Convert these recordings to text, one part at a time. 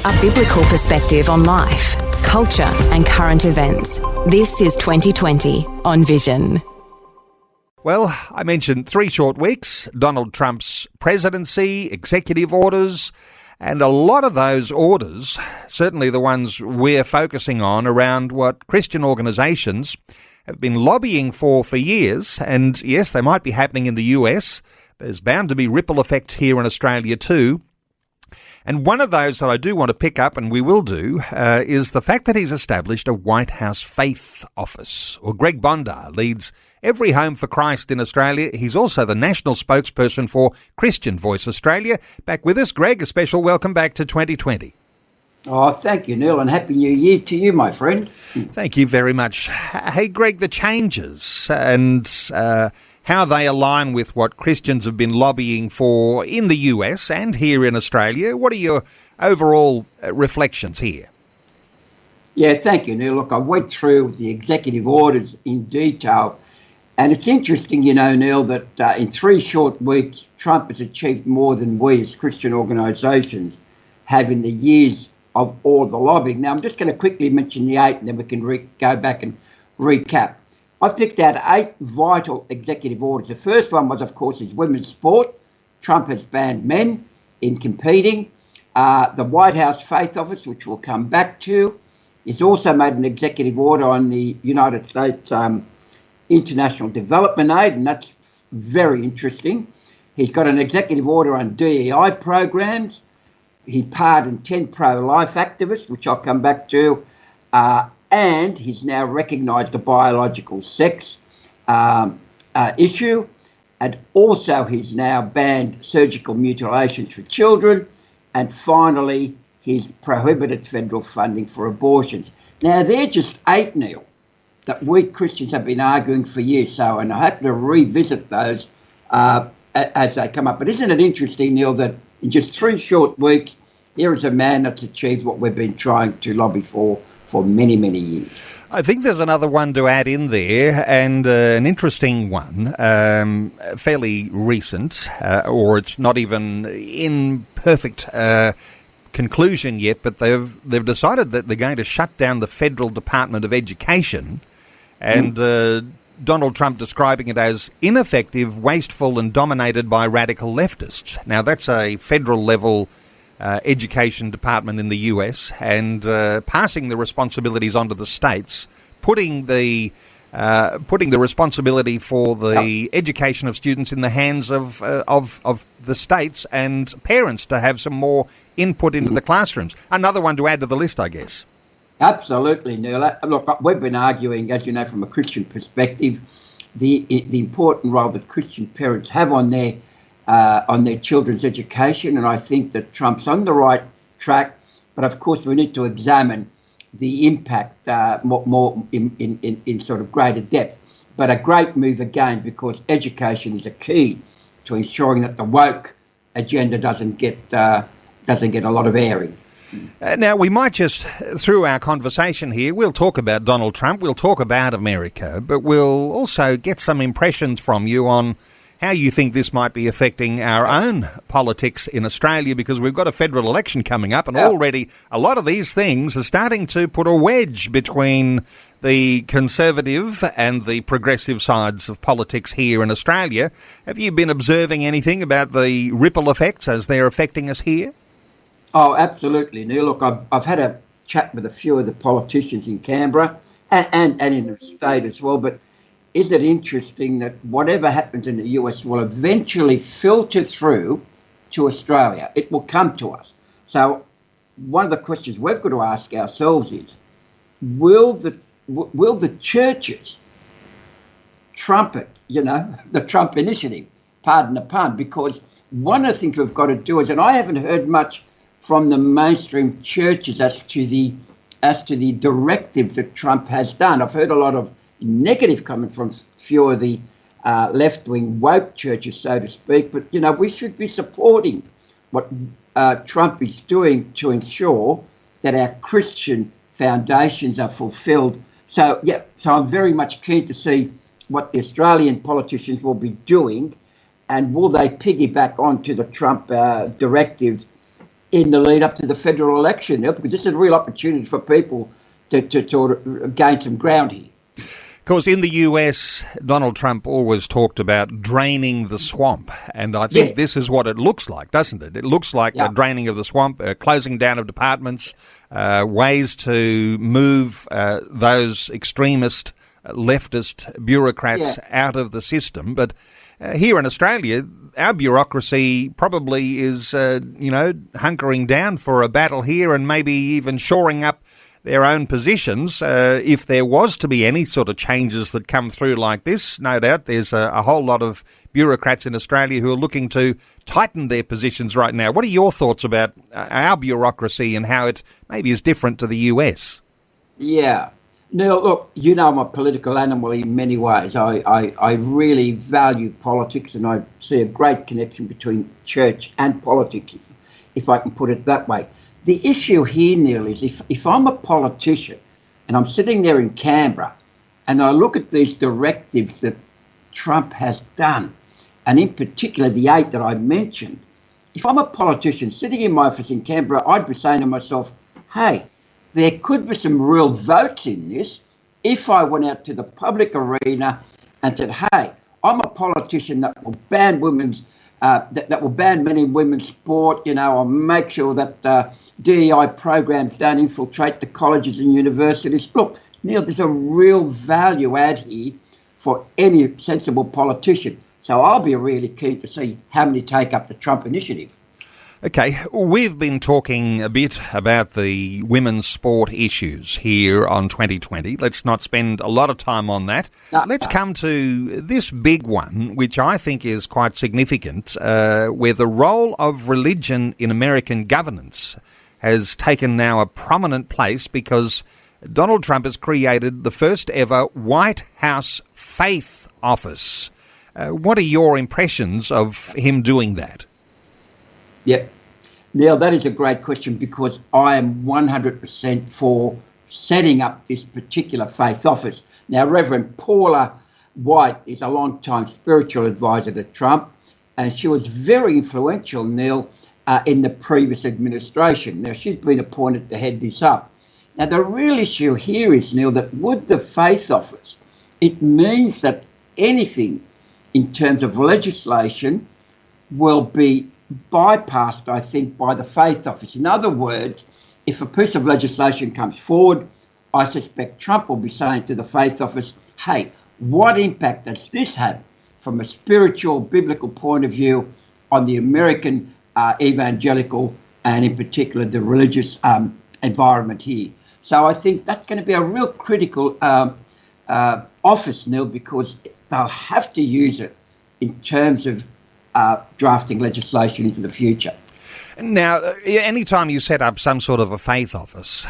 A biblical perspective on life, culture and current events. This is 2020 on Vision. Well, I mentioned 3 short weeks, Donald Trump's presidency, executive orders, and a lot of those orders, certainly the ones we're focusing on around what Christian organisations have been lobbying for years, and yes, they might be happening in the US. There's bound to be ripple effects here in Australia too. And one of those that I do want to pick up, and we will do, is the fact that he's established a White House Faith Office. Well, Greg Bondar leads Every Home for Christ in Australia. He's also the national spokesperson for Christian Voice Australia. Back with us, Greg, a special welcome back to 2020. Oh, thank you, Neil, and Happy New Year to you, my friend. Thank you very much. Hey, Greg, the changes and how they align with what Christians have been lobbying for in the US and here in Australia. What are your overall reflections here? Yeah, thank you, Neil. Look, I went through the executive orders in detail, and it's interesting, you know, Neil, that in 3 short weeks, Trump has achieved more than we as Christian organisations have in the years of all the lobbying. Now, I'm just going to quickly mention the 8, and then we can go back and recap. I've picked out 8 vital executive orders. The first one was, of course, is women's sport. Trump has banned men in competing. The White House Faith Office, which we'll come back to. He's also made an executive order on the United States International Development Aid, and that's very interesting. He's got an executive order on DEI programs. He pardoned 10 pro-life activists, which I'll come back to. And he's now recognised the biological sex issue. And also he's now banned surgical mutilations for children. And finally, he's prohibited federal funding for abortions. Now, they're just 8, Neil, that we Christians have been arguing for years. So, and I have to revisit those as they come up. But isn't it interesting, Neil, that in just 3 short weeks, here is a man that's achieved what we've been trying to lobby for many, many years. I think there's another one to add in there, and an interesting one, fairly recent, or it's not even in perfect conclusion yet, but they've decided that they're going to shut down the Federal Department of Education, and Donald Trump describing it as ineffective, wasteful and dominated by radical leftists. Now, that's a federal level education department in the US, and passing the responsibilities onto the states, putting the responsibility for the education of students in the hands of the states and parents to have some more input into the classrooms. Another one to add to the list, I guess. Absolutely, Neil. Look, we've been arguing, as you know, from a Christian perspective, the important role that Christian parents have on their children's education, and I think that Trump's on the right track. But of course, we need to examine the impact more in sort of greater depth. But a great move again, because education is a key to ensuring that the woke agenda doesn't get a lot of airing. Now, we might just, through our conversation here, we'll talk about Donald Trump, we'll talk about America, but we'll also get some impressions from you on how you think this might be affecting our own politics in Australia, because we've got a federal election coming up, and already a lot of these things are starting to put a wedge between the conservative and the progressive sides of politics here in Australia. Have you been observing anything about the ripple effects as they're affecting us here? Oh, absolutely, Neil. Look, I've had a chat with a few of the politicians in Canberra and in the state as well, but is it interesting that whatever happens in the US will eventually filter through to Australia? It will come to us. So one of the questions we've got to ask ourselves is, will the churches trumpet, the Trump initiative, pardon the pun, because one of the things we've got to do is, and I haven't heard much from the mainstream churches as to the directives that Trump has done. I've heard a lot of negative comment from few of the left-wing woke churches, so to speak, but we should be supporting what Trump is doing to ensure that our Christian foundations are fulfilled. So I'm very much keen to see what the Australian politicians will be doing, and will they piggyback onto the Trump directives in the lead up to the federal election, Neil, because this is a real opportunity for people to sort of gain some ground here. Of course, in the US, Donald Trump always talked about draining the swamp, and I think this is what it looks like, doesn't it? It looks like a draining of the swamp, closing down of departments, ways to move those extremist, leftist bureaucrats out of the system. But here in Australia, our bureaucracy probably is, hunkering down for a battle here and maybe even shoring up their own positions. If there was to be any sort of changes that come through like this, no doubt there's a whole lot of bureaucrats in Australia who are looking to tighten their positions right now. What are your thoughts about our bureaucracy and how it maybe is different to the US? Yeah. Neil, look, I'm a political animal in many ways. I really value politics, and I see a great connection between church and politics, if I can put it that way. The issue here, Neil, is if I'm a politician and I'm sitting there in Canberra and I look at these directives that Trump has done, and in particular the 8 that I mentioned, if I'm a politician sitting in my office in Canberra, I'd be saying to myself, hey, there could be some real votes in this if I went out to the public arena and said, hey, I'm a politician that will ban women's that will ban men in women's sport. I'll make sure that DEI programs don't infiltrate the colleges and universities. Look, Neil, there's a real value add here for any sensible politician. So I'll be really keen to see how many take up the Trump initiative. Okay, we've been talking a bit about the women's sport issues here on 2020. Let's not spend a lot of time on that. Let's come to this big one, which I think is quite significant, where the role of religion in American governance has taken now a prominent place because Donald Trump has created the first ever White House Faith Office. What are your impressions of him doing that? Yeah. Neil, that is a great question because I am 100% for setting up this particular faith office. Now, Reverend Paula White is a long-time spiritual advisor to Trump, and she was very influential, Neil, in the previous administration. Now, she's been appointed to head this up. Now, the real issue here is, Neil, that with the faith office, it means that anything in terms of legislation will be bypassed, I think, by the faith office. In other words, if a piece of legislation comes forward, I suspect Trump will be saying to the faith office, hey, what impact does this have from a spiritual, biblical point of view on the American evangelical and in particular the religious environment here? So I think that's going to be a real critical office, Neil, because they'll have to use it in terms of drafting legislation into the future. Now, anytime you set up some sort of a faith office,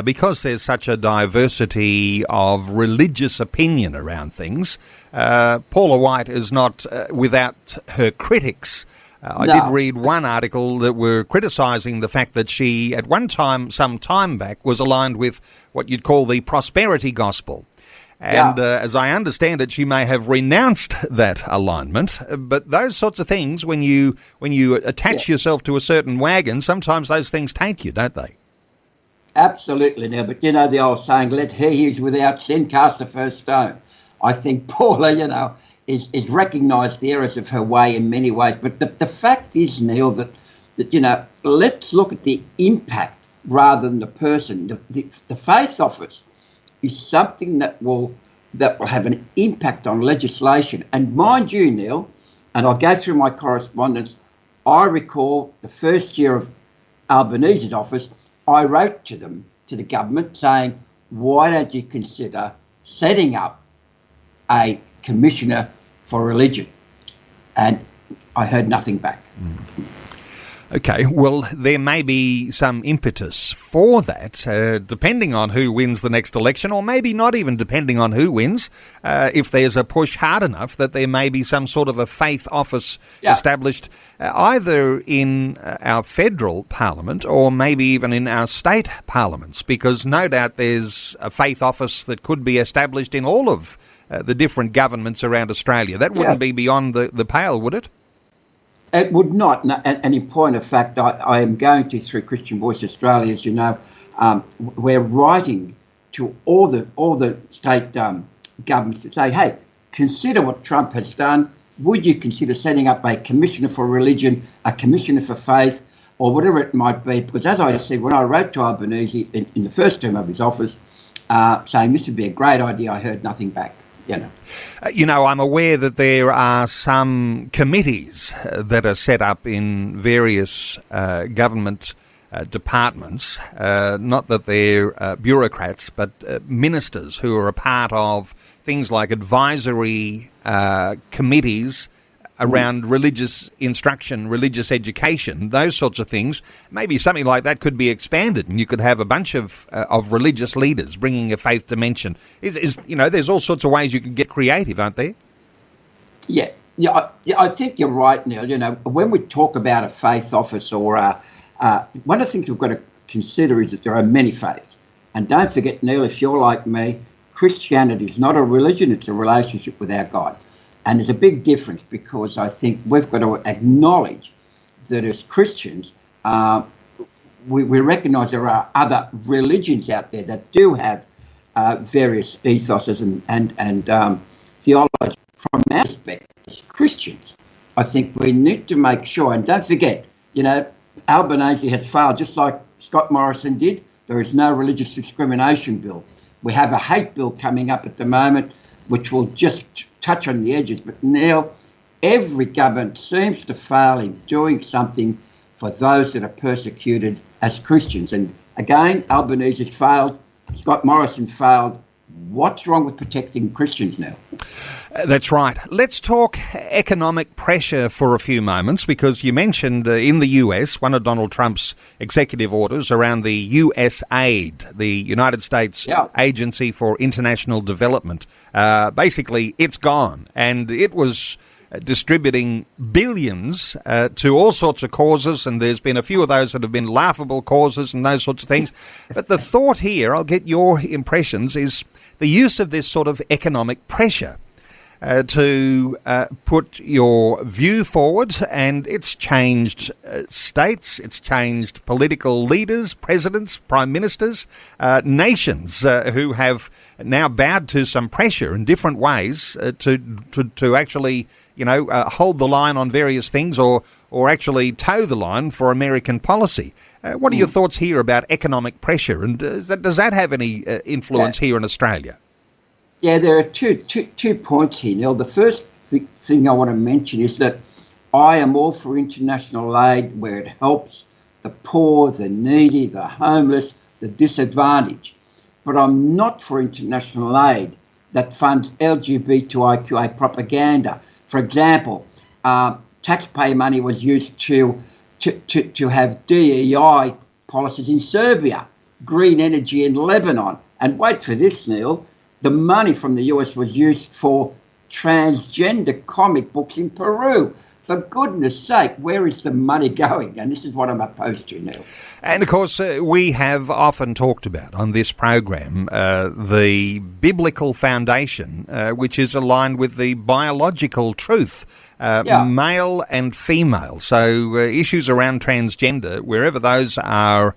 because there's such a diversity of religious opinion around things, Paula White is not without her critics. I did read one article that were criticising the fact that she, at one time, some time back, was aligned with what you'd call the prosperity gospel. And as I understand it, she may have renounced that alignment. But those sorts of things, when you attach yourself to a certain wagon, sometimes those things taint you, don't they? Absolutely. Now, but the old saying, let he who's without sin cast the first stone. I think Paula, is recognised the errors of her way in many ways. But the fact is, Neil, that let's look at the impact rather than the person. The faith office is something that will have an impact on legislation. And mind you, Neil, and I'll go through my correspondence, I recall the first year of Albanese's office, I wrote to the government saying, why don't you consider setting up a commissioner for religion? And I heard nothing back. Okay, well, there may be some impetus for that, depending on who wins the next election, or maybe not even depending on who wins. If there's a push hard enough, that there may be some sort of a faith office established either in our federal parliament or maybe even in our state parliaments, because no doubt there's a faith office that could be established in all of the different governments around Australia. That wouldn't be beyond the pale, would it? It would not. And in point of fact, I am going to, through Christian Voice Australia, as you know, we're writing to all the state governments to say, hey, consider what Trump has done. Would you consider setting up a commissioner for religion, a commissioner for faith, or whatever it might be? Because as I said, when I wrote to Albanese in the first term of his office, saying this would be a great idea, I heard nothing back. I'm aware that there are some committees that are set up in various government departments, not that they're bureaucrats, but ministers who are a part of things like advisory committees around religious instruction, religious education, those sorts of things. Maybe something like that could be expanded, and you could have a bunch of religious leaders bringing a faith dimension. There's all sorts of ways you can get creative, aren't there? Yeah. I think you're right, Neil. When we talk about a faith office, or one of the things we've got to consider is that there are many faiths, and don't forget, Neil, if you're like me, Christianity is not a religion; it's a relationship with our God. And there's a big difference, because I think we've got to acknowledge that as Christians, we recognise there are other religions out there that do have various ethoses and theology. From our perspective, as Christians, I think we need to make sure, and don't forget, Albanese has failed, just like Scott Morrison did. There is no religious discrimination bill. We have a hate bill coming up at the moment, which will just touch on the edges. But now every government seems to fail in doing something for those that are persecuted as Christians. And again, Albanese has failed. Scott Morrison failed. What's wrong with protecting Christians now? That's right. Let's talk economic pressure for a few moments, because you mentioned in the US, one of Donald Trump's executive orders around the USAID, the United States Agency for International Development. Basically, it's gone, and it was distributing billions to all sorts of causes, and there's been a few of those that have been laughable causes and those sorts of things. But the thought here, I'll get your impressions, is the use of this sort of economic pressure to put your view forward, and it's changed states, it's changed political leaders, presidents, prime ministers, nations who have now bowed to some pressure in different ways to actually, hold the line on various things, or actually toe the line for American policy. What are your thoughts here about economic pressure, and does that have any influence here in Australia? Yeah, there are two points here, Neil. The first thing I want to mention is that I am all for international aid where it helps the poor, the needy, the homeless, the disadvantaged. But I'm not for international aid that funds LGBTIQA propaganda. For example, taxpayer money was used to have DEI policies in Serbia, green energy in Lebanon. And wait for this, Neil. The money from the US was used for transgender comic books in Peru. For goodness sake, where is the money going? And this is what I'm opposed to now. And of course, we have often talked about on this program the biblical foundation, which is aligned with the biological truth, male and female. So issues around transgender, wherever those are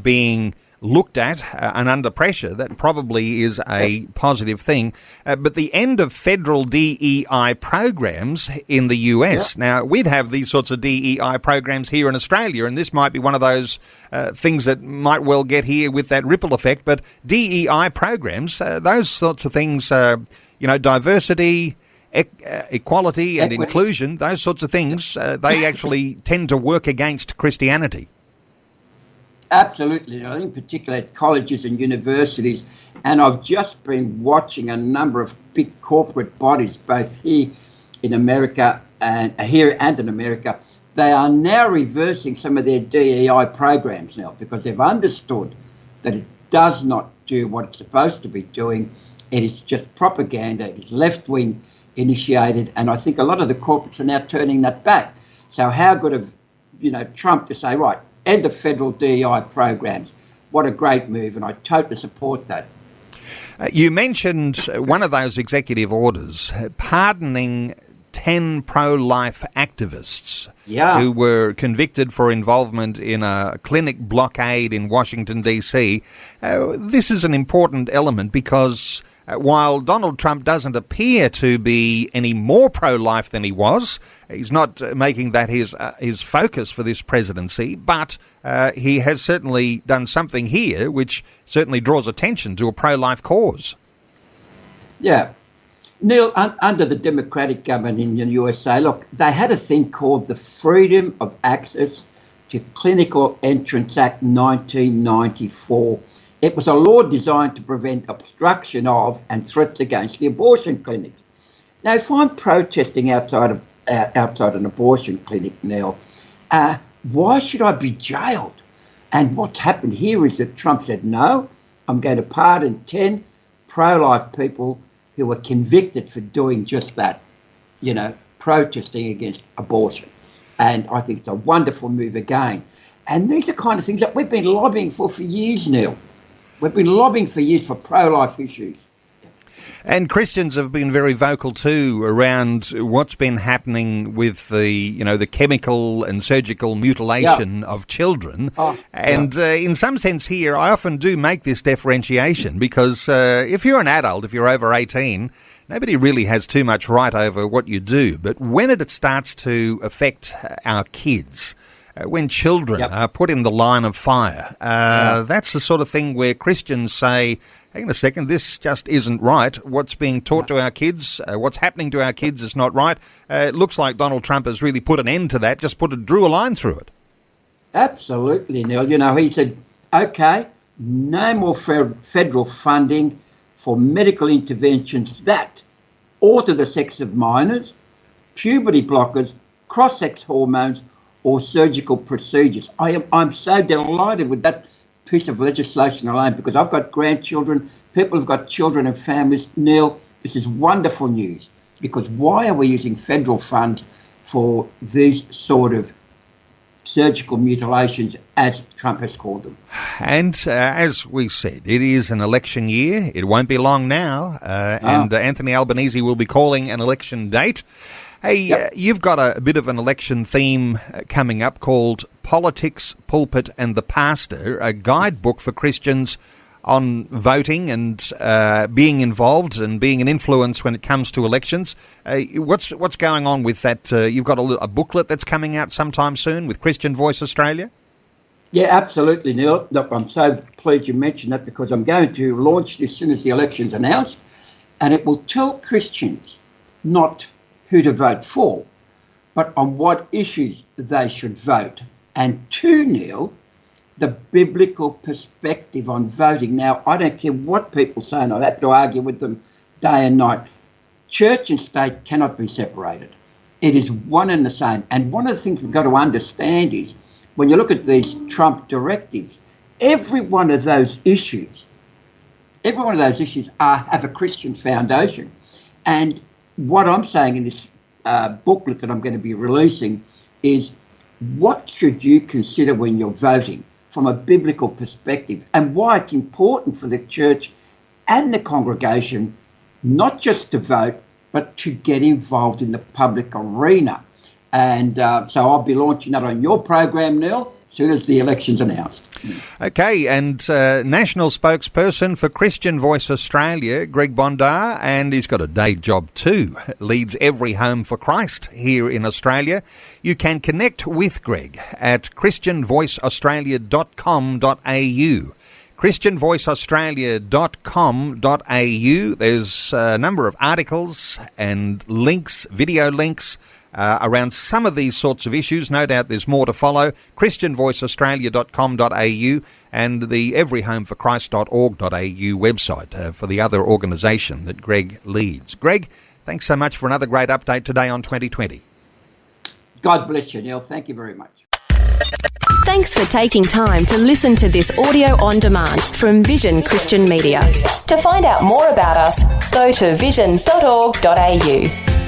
being looked at and under pressure, that probably is a positive thing. But the end of federal DEI programs in the US, now we'd have these sorts of DEI programs here in Australia, and this might be one of those things that might well get here with that ripple effect. But DEI programs, those sorts of things, diversity, equality and inclusion, those sorts of things, they actually tend to work against Christianity. Absolutely, in particular at colleges and universities. And I've just been watching a number of big corporate bodies, both here in America and in America. They are now reversing some of their DEI programs now, because they've understood that it does not do what it's supposed to be doing. It is just propaganda. It is left-wing initiated. And I think a lot of the corporates are now turning that back. So how good of, Trump to say, right, end of federal DEI programs. What a great move, and I totally support that. You mentioned one of those executive orders, pardoning 10 pro-life activists Yeah. who were convicted for involvement in a clinic blockade in Washington, D.C. This is an important element because while Donald Trump doesn't appear to be any more pro-life than he was, he's not making that his focus for this presidency, but he has certainly done something here which certainly draws attention to a pro-life cause. Yeah. Neil, under the Democratic government in the USA, look, they had a thing called the Freedom of Access to Clinical Entrance Act 1994. It was a law designed to prevent obstruction of and threats against the abortion clinics. Now, if I'm protesting outside an abortion clinic, Neil, why should I be jailed? And what's happened here is that Trump said, no, I'm going to pardon 10 pro-life people who were convicted for doing just that, protesting against abortion. And I think it's a wonderful move again. And these are kind of things that we've been lobbying for years, Neil. We've been lobbying for years for pro-life issues. And Christians have been very vocal too around what's been happening with the chemical and surgical mutilation of children. In some sense here, I often do make this differentiation because if you're an adult, if you're over 18, nobody really has too much right over what you do. But when it starts to affect our kids, when children are put in the line of fire, that's the sort of thing where Christians say, hang on a second, this just isn't right. What's being taught to our kids, what's happening to our kids is not right. It looks like Donald Trump has really put an end to that, drew a line through it. Absolutely, Neil. He said, okay, no more federal funding for medical interventions that alter the sex of minors, puberty blockers, cross-sex hormones, or surgical procedures. I'm so delighted with that piece of legislation alone because I've got grandchildren, people have got children and families. Neil, this is wonderful news because why are we using federal funds for these sort of surgical mutilations, as Trump has called them? And as we said, it is an election year. It won't be long now. And Anthony Albanese will be calling an election date. Hey, you've got a bit of an election theme coming up called Politics, Pulpit and the Pastor, a guidebook for Christians on voting and being involved and being an influence when it comes to elections. What's going on with that? You've got a booklet that's coming out sometime soon with Christian Voice Australia? Yeah, absolutely, Neil. Look, I'm so pleased you mentioned that because I'm going to launch this as soon as the election's announced, and it will tell Christians not who to vote for, but on what issues they should vote. And two, Neil, the biblical perspective on voting. Now, I don't care what people say, and I have to argue with them day and night. Church and state cannot be separated. It is one and the same. And one of the things we've got to understand is when you look at these Trump directives, every one of those issues have a Christian foundation. And what I'm saying in this booklet that I'm going to be releasing is what should you consider when you're voting from a biblical perspective and why it's important for the church and the congregation not just to vote but to get involved in the public arena. And so I'll be launching that on your program, Neil, as soon as the election's announced. Okay, and national spokesperson for Christian Voice Australia, Greg Bondar, and he's got a day job too, leads Every Home for Christ here in Australia. You can connect with Greg at christianvoiceaustralia.com.au. christianvoiceaustralia.com.au. There's a number of articles and links, video links, around some of these sorts of issues. No doubt there's more to follow. christianvoiceaustralia.com.au and the everyhomeforchrist.org.au website for the other organisation that Greg leads. Greg, thanks so much for another great update today on 2020. God bless you, Neil. Thank you very much. Thanks for taking time to listen to this audio on demand from Vision Christian Media. To find out more about us, go to vision.org.au.